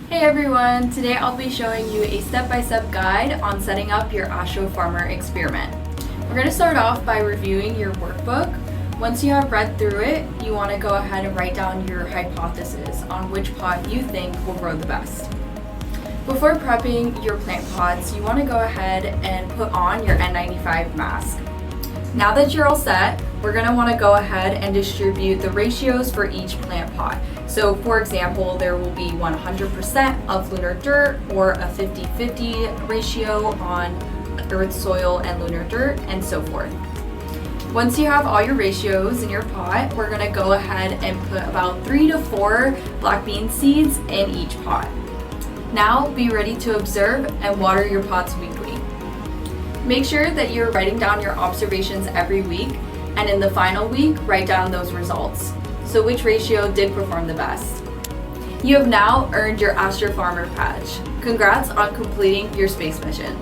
Hey everyone! Today I'll be showing you a step-by-step guide on setting up your Astro Farmer experiment. We're going to start off by reviewing your workbook. Once you have read through it, you want to go ahead and write down your hypothesis on which pot you think will grow the best. Before prepping your plant pots, you want to go ahead and put on your N95 mask. Now that you're all set, we're going to want to go ahead and distribute the ratios for each plant pot. So for example, there will be 100% of lunar dirt or a 50-50 ratio on earth, soil, and lunar dirt, and so forth. Once you have all your ratios in your pot, we're going to go ahead and put about 3 to 4 black bean seeds in each pot. Now be ready to observe and water your pots weekly. Make sure that you're writing down your observations every week, and in the final week, write down those results. So which ratio did perform the best? You have now earned your Astro Farmer badge. Congrats on completing your space mission.